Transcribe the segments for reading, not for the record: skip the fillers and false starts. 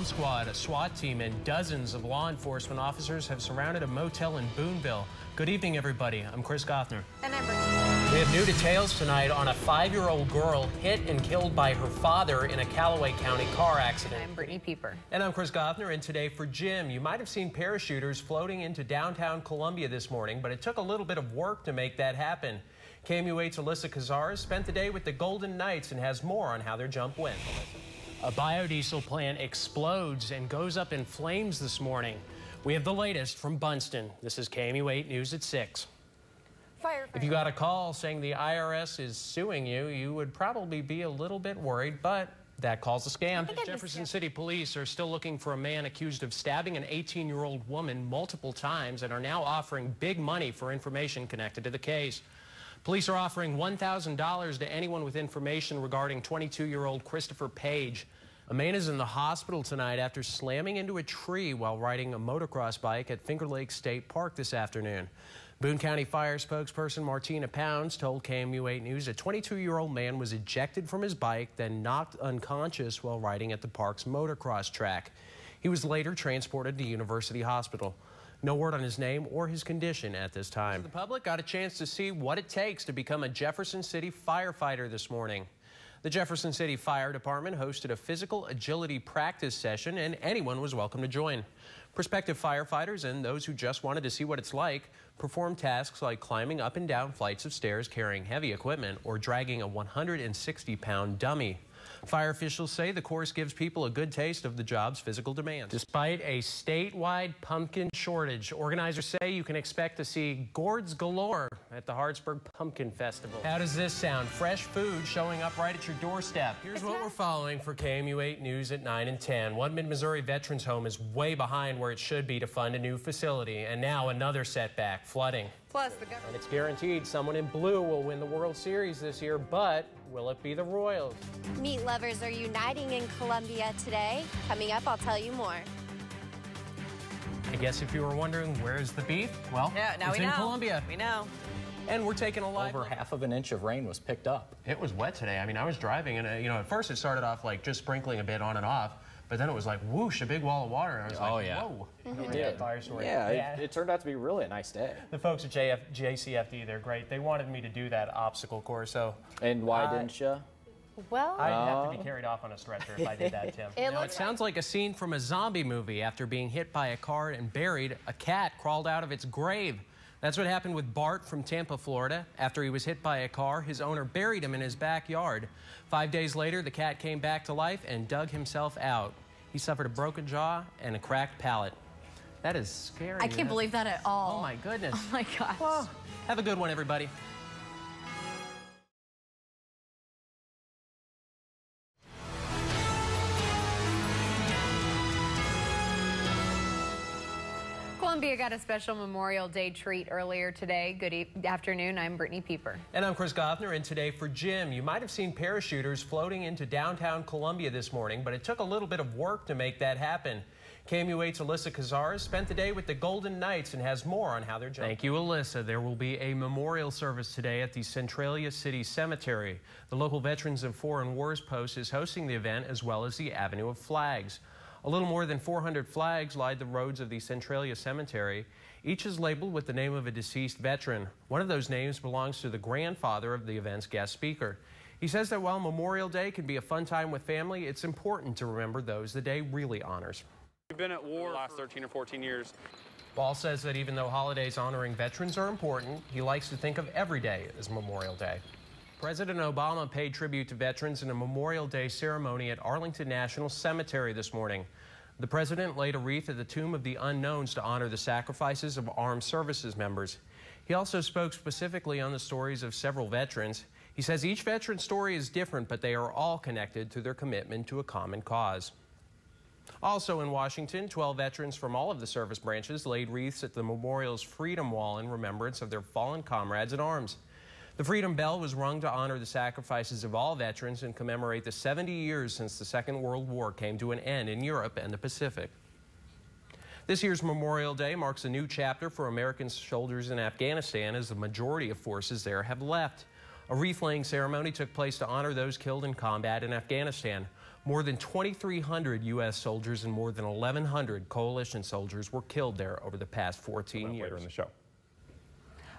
Bomb Squad, a SWAT team, and dozens of law enforcement officers have surrounded a motel in Boonville. Good evening, everybody. I'm Chris Gothner. And I'm Brittany. We have new details tonight on a 5-year-old girl hit and killed by her father in a Callaway County car accident. I'm Brittany Pieper. And I'm Chris Gothner, and today for Jim. You might have seen parachuters floating into downtown Columbia this morning, but it took a little bit of work to make that happen. KMUH's Alyssa Cazares spent the day with the Golden Knights and has more on how their jump went. A biodiesel plant explodes and goes up in flames this morning. We have the latest from Bunston. This is KMU8 News at 6. If you got a call saying the IRS is suing you, you would probably be a little bit worried, but that call's a scam. Jefferson City police are still looking for a man accused of stabbing an 18-year-old woman multiple times and are now offering big money for information connected to the case. Police are offering $1,000 to anyone with information regarding 22-year-old Christopher Page. A man is in the hospital tonight after slamming into a tree while riding a motocross bike at Finger Lake State Park this afternoon. Boone County Fire spokesperson Martina Pounds told KMU8 News a 22-year-old man was ejected from his bike, then knocked unconscious while riding at the park's motocross track. He was later transported to University Hospital. No word on his name or his condition at this time. The public got a chance to see what it takes to become a Jefferson City firefighter this morning. The Jefferson City Fire Department hosted a physical agility practice session, and anyone was welcome to join. Prospective firefighters and those who just wanted to see what it's like performed tasks like climbing up and down flights of stairs carrying heavy equipment or dragging a 160-pound dummy. Fire officials say the course gives people a good taste of the job's physical demands. Despite a statewide pumpkin shortage, organizers say you can expect to see gourds galore at the Hartsburg Pumpkin Festival. How does this sound? Fresh food showing up right at your doorstep. Here's what we're following for KMU8 News at 9 and 10. One Mid-Missouri Veterans Home is way behind where it should be to fund a new facility, and now another setback, flooding. Plus, the government. And it's guaranteed someone in blue will win the World Series this year, but will it be the Royals? Meat lovers are uniting in Columbia today. Coming up, I'll tell you more. I guess if you were wondering where's the beef, well, now it's in Columbia. We know. And we're taking a live over half of an inch of rain was picked up. It was wet today. I mean, I was driving and, at first it started off like just sprinkling a bit on and off. But then it was like, whoosh, a big wall of water. And I was like, whoa. It did. Yeah, it turned out to be really a nice day. The folks at JCFD, they're great. They wanted me to do that obstacle course. So. And why didn't you? Well, I'd have to be carried off on a stretcher if I did that, Tim. It sounds like a scene from a zombie movie. After being hit by a car and buried, a cat crawled out of its grave. That's what happened with Bart from Tampa, Florida. After he was hit by a car, his owner buried him in his backyard. 5 days later, the cat came back to life and dug himself out. He suffered a broken jaw and a cracked palate. That is scary. I can't believe that at all. Oh, my goodness. Oh, my gosh. Well, have a good one, everybody. Columbia got a special Memorial Day treat earlier today. Good afternoon. I'm Brittany Pieper. And I'm Chris Gothner, and today for Jim. You might have seen parachuters floating into downtown Columbia this morning, but it took a little bit of work to make that happen. KMU8's Alyssa Cazares spent the day with the Golden Knights and has more on how they're jumping. Thank you, Alyssa. There will be a memorial service today at the Centralia City Cemetery. The local Veterans of Foreign Wars post is hosting the event, as well as the Avenue of Flags. A little more than 400 flags line the roads of the Centralia Cemetery. Each is labeled with the name of a deceased veteran. One of those names belongs to the grandfather of the event's guest speaker. He says that while Memorial Day can be a fun time with family, it's important to remember those the day really honors. We've been at war the last 13 or 14 years. Ball says that even though holidays honoring veterans are important, he likes to think of every day as Memorial Day. President Obama paid tribute to veterans in a Memorial Day ceremony at Arlington National Cemetery this morning. The president laid a wreath at the Tomb of the Unknowns to honor the sacrifices of armed services members. He also spoke specifically on the stories of several veterans. He says each veteran's story is different, but they are all connected to their commitment to a common cause. Also in Washington, 12 veterans from all of the service branches laid wreaths at the memorial's Freedom Wall in remembrance of their fallen comrades in arms. The Freedom Bell was rung to honor the sacrifices of all veterans and commemorate the 70 years since the Second World War came to an end in Europe and the Pacific. This year's Memorial Day marks a new chapter for American soldiers in Afghanistan, as the majority of forces there have left. A wreath-laying ceremony took place to honor those killed in combat in Afghanistan. More than 2,300 U.S. soldiers and more than 1,100 coalition soldiers were killed there over the past 14 years. Later in the show.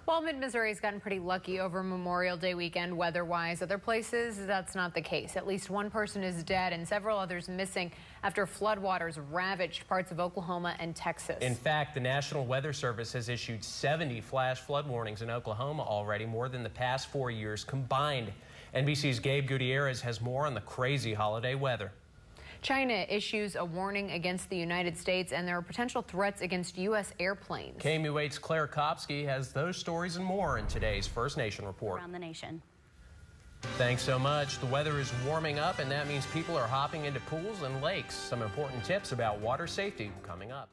Well, mid-Missouri has gotten pretty lucky over Memorial Day weekend weather-wise. Other places, that's not the case. At least one person is dead and several others missing after floodwaters ravaged parts of Oklahoma and Texas. In fact, the National Weather Service has issued 70 flash flood warnings in Oklahoma already, more than the past 4 years combined. NBC's Gabe Gutierrez has more on the crazy holiday weather. China issues a warning against the United States, and there are potential threats against U.S. airplanes. KMUH Claire Kopsky has those stories and more in today's First Nation Report. Around the nation. Thanks so much. The weather is warming up, and that means people are hopping into pools and lakes. Some important tips about water safety coming up.